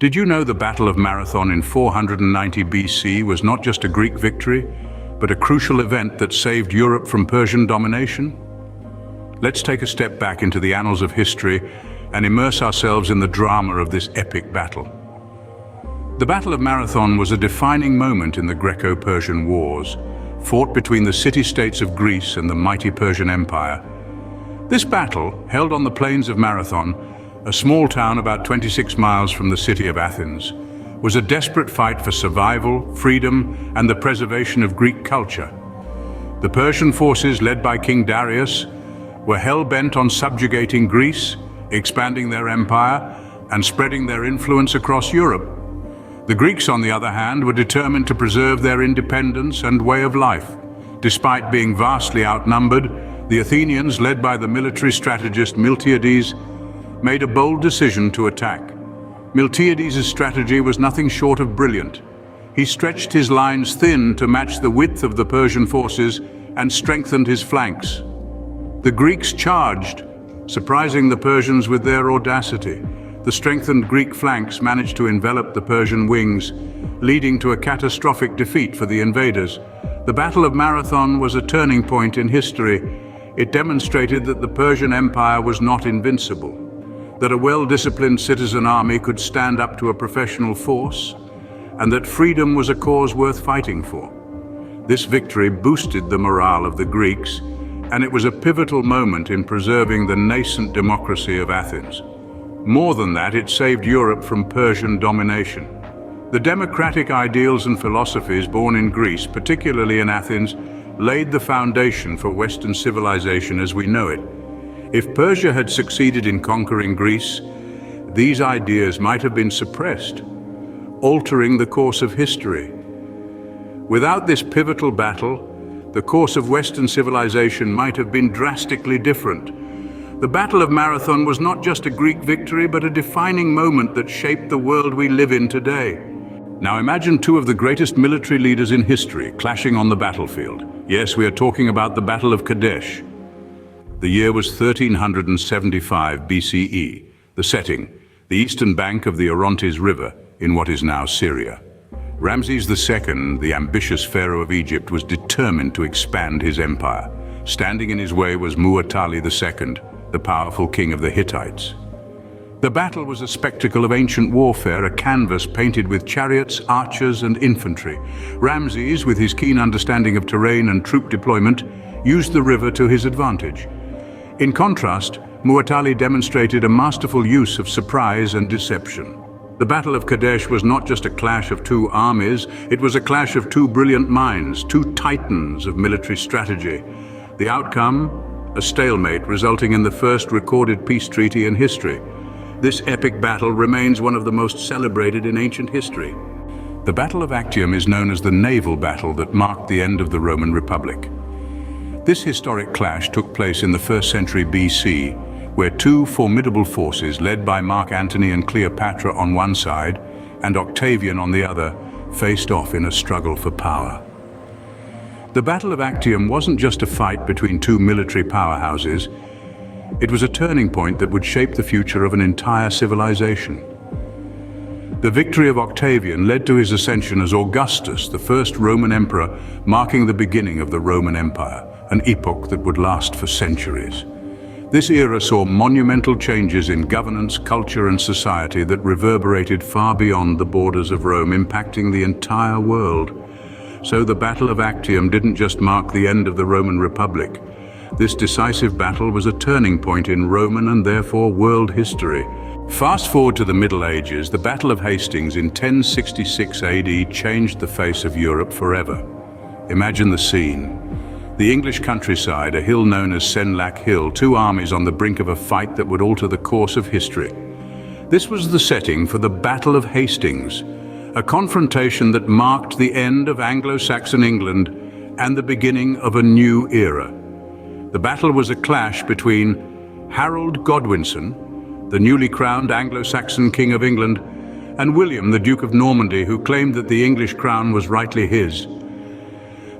Did you know the Battle of Marathon in 490 BC was not just a Greek victory, but a crucial event that saved Europe from Persian domination? Let's take a step back into the annals of history and immerse ourselves in the drama of this epic battle. The Battle of Marathon was a defining moment in the Greco-Persian Wars, fought between the city-states of Greece and the mighty Persian Empire. This battle, held on the plains of Marathon, a small town about 26 miles from the city of Athens, was a desperate fight for survival, freedom, and the preservation of Greek culture. The Persian forces, led by King Darius, were hell-bent on subjugating Greece, expanding their empire, and spreading their influence across Europe. The Greeks, on the other hand, were determined to preserve their independence and way of life. Despite being vastly outnumbered, the Athenians, led by the military strategist Miltiades, made a bold decision to attack. Miltiades' strategy was nothing short of brilliant. He stretched his lines thin to match the width of the Persian forces and strengthened his flanks. The Greeks charged, surprising the Persians with their audacity. The strengthened Greek flanks managed to envelop the Persian wings, leading to a catastrophic defeat for the invaders. The Battle of Marathon was a turning point in history. It demonstrated that the Persian Empire was not invincible, that a well-disciplined citizen army could stand up to a professional force, and that freedom was a cause worth fighting for. This victory boosted the morale of the Greeks, and it was a pivotal moment in preserving the nascent democracy of Athens. More than that, it saved Europe from Persian domination. The democratic ideals and philosophies born in Greece, particularly in Athens, laid the foundation for Western civilization as we know it. If Persia had succeeded in conquering Greece, these ideas might have been suppressed, altering the course of history. Without this pivotal battle, the course of Western civilization might have been drastically different. The Battle of Marathon was not just a Greek victory, but a defining moment that shaped the world we live in today. Now imagine two of the greatest military leaders in history clashing on the battlefield. Yes, we are talking about the Battle of Kadesh. The year was 1375 BCE. The setting, the eastern bank of the Orontes River in what is now Syria. Ramses II, the ambitious pharaoh of Egypt, was determined to expand his empire. Standing in his way was Muwatalli II, the powerful king of the Hittites. The battle was a spectacle of ancient warfare, a canvas painted with chariots, archers, and infantry. Ramses, with his keen understanding of terrain and troop deployment, used the river to his advantage. In contrast, Muwatalli demonstrated a masterful use of surprise and deception. The Battle of Kadesh was not just a clash of two armies, it was a clash of two brilliant minds, two titans of military strategy. The outcome? A stalemate resulting in the first recorded peace treaty in history. This epic battle remains one of the most celebrated in ancient history. The Battle of Actium is known as the naval battle that marked the end of the Roman Republic. This historic clash took place in the 1st century BC, where two formidable forces, led by Mark Antony and Cleopatra on one side, and Octavian on the other, faced off in a struggle for power. The Battle of Actium wasn't just a fight between two military powerhouses, it was a turning point that would shape the future of an entire civilization. The victory of Octavian led to his ascension as Augustus, the first Roman emperor, marking the beginning of the Roman Empire, an epoch that would last for centuries. This era saw monumental changes in governance, culture, and society that reverberated far beyond the borders of Rome, impacting the entire world. So the Battle of Actium didn't just mark the end of the Roman Republic. This decisive battle was a turning point in Roman and therefore world history. Fast forward to the Middle Ages, the Battle of Hastings in 1066 AD changed the face of Europe forever. Imagine the scene. The English countryside, a hill known as Senlac Hill, two armies on the brink of a fight that would alter the course of history. This was the setting for the Battle of Hastings, a confrontation that marked the end of Anglo-Saxon England and the beginning of a new era. The battle was a clash between Harold Godwinson, the newly crowned Anglo-Saxon King of England, and William, the Duke of Normandy, who claimed that the English crown was rightly his.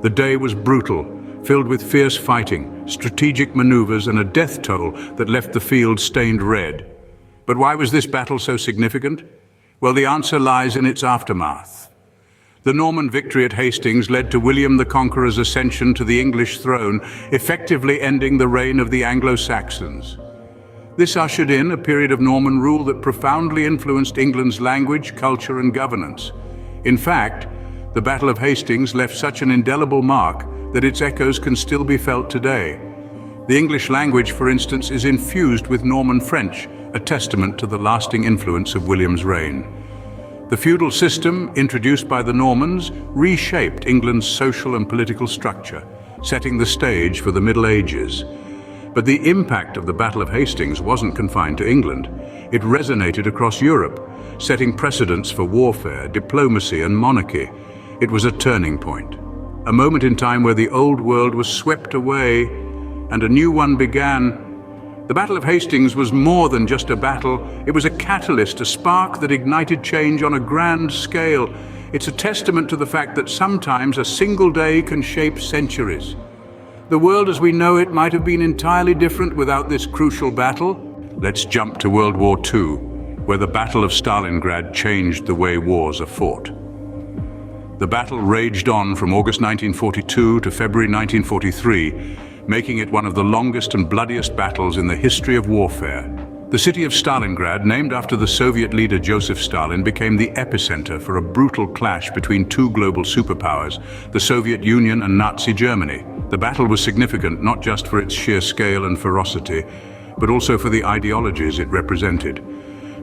The day was brutal, filled with fierce fighting, strategic maneuvers, and a death toll that left the field stained red. But why was this battle so significant? Well, the answer lies in its aftermath. The Norman victory at Hastings led to William the Conqueror's ascension to the English throne, effectively ending the reign of the Anglo-Saxons. This ushered in a period of Norman rule that profoundly influenced England's language, culture, and governance. In fact, the Battle of Hastings left such an indelible mark that its echoes can still be felt today. The English language, for instance, is infused with Norman French, a testament to the lasting influence of William's reign. The feudal system, introduced by the Normans, reshaped England's social and political structure, setting the stage for the Middle Ages. But the impact of the Battle of Hastings wasn't confined to England. It resonated across Europe, setting precedents for warfare, diplomacy, and monarchy. It was a turning point, a moment in time where the old world was swept away and a new one began. The Battle of Hastings was more than just a battle. It was a catalyst, a spark that ignited change on a grand scale. It's a testament to the fact that sometimes a single day can shape centuries. The world as we know it might have been entirely different without this crucial battle. Let's jump to World War II, where the Battle of Stalingrad changed the way wars are fought. The battle raged on from August 1942 to February 1943, making it one of the longest and bloodiest battles in the history of warfare. The city of Stalingrad, named after the Soviet leader Joseph Stalin, became the epicenter for a brutal clash between two global superpowers, the Soviet Union and Nazi Germany. The battle was significant not just for its sheer scale and ferocity, but also for the ideologies it represented.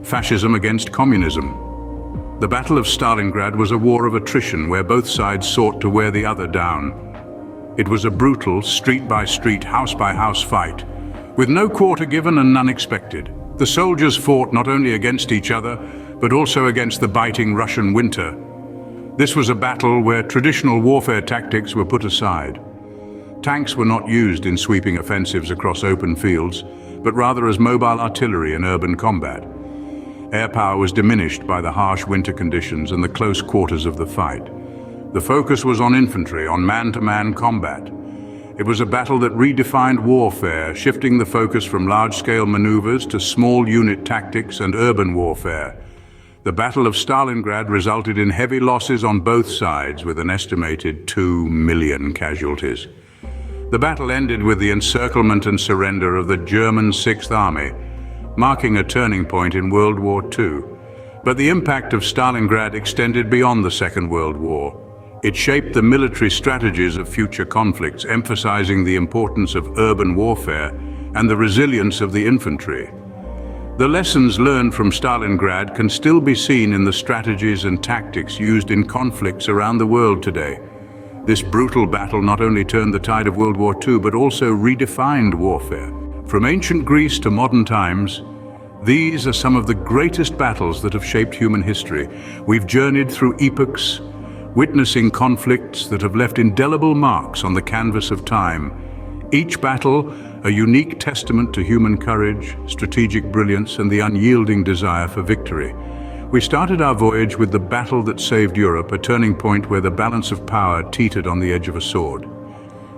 Fascism against communism. The Battle of Stalingrad was a war of attrition where both sides sought to wear the other down. It was a brutal, street-by-street, house-by-house fight, with no quarter given and none expected. The soldiers fought not only against each other, but also against the biting Russian winter. This was a battle where traditional warfare tactics were put aside. Tanks were not used in sweeping offensives across open fields, but rather as mobile artillery in urban combat. Air power was diminished by the harsh winter conditions and the close quarters of the fight. The focus was on infantry, on man-to-man combat. It was a battle that redefined warfare, shifting the focus from large-scale maneuvers to small unit tactics and urban warfare. The Battle of Stalingrad resulted in heavy losses on both sides, with an estimated 2 million casualties. The battle ended with the encirclement and surrender of the German Sixth Army, marking a turning point in World War II. But the impact of Stalingrad extended beyond the Second World War. It shaped the military strategies of future conflicts, emphasizing the importance of urban warfare and the resilience of the infantry. The lessons learned from Stalingrad can still be seen in the strategies and tactics used in conflicts around the world today. This brutal battle not only turned the tide of World War II, but also redefined warfare. From ancient Greece to modern times, these are some of the greatest battles that have shaped human history. We've journeyed through epochs, witnessing conflicts that have left indelible marks on the canvas of time. Each battle, a unique testament to human courage, strategic brilliance, and the unyielding desire for victory. We started our voyage with the battle that saved Europe, a turning point where the balance of power teetered on the edge of a sword.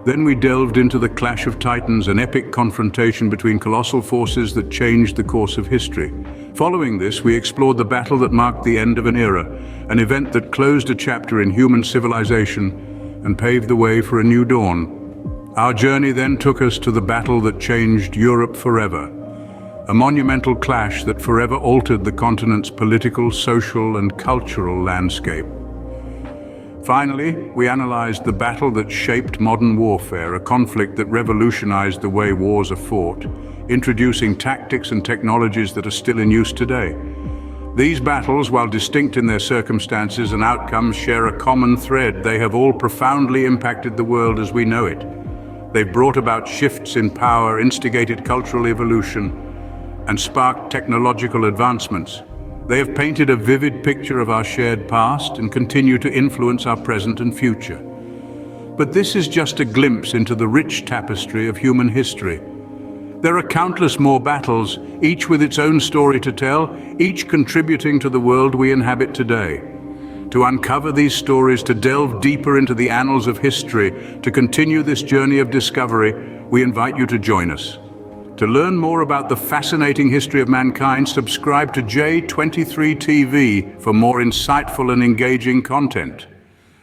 Then we delved into the Clash of Titans, an epic confrontation between colossal forces that changed the course of history. Following this, we explored the battle that marked the end of an era, an event that closed a chapter in human civilization and paved the way for a new dawn. Our journey then took us to the battle that changed Europe forever, a monumental clash that forever altered the continent's political, social, and cultural landscape. Finally, we analyzed the battle that shaped modern warfare, a conflict that revolutionized the way wars are fought, introducing tactics and technologies that are still in use today. These battles, while distinct in their circumstances and outcomes, share a common thread. They have all profoundly impacted the world as we know it. They've brought about shifts in power, instigated cultural evolution, and sparked technological advancements. They have painted a vivid picture of our shared past and continue to influence our present and future. But this is just a glimpse into the rich tapestry of human history. There are countless more battles, each with its own story to tell, each contributing to the world we inhabit today. To uncover these stories, to delve deeper into the annals of history, to continue this journey of discovery, we invite you to join us. To learn more about the fascinating history of mankind, subscribe to J23 TV for more insightful and engaging content.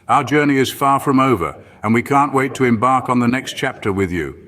Our journey is far from over, and we can't wait to embark on the next chapter with you.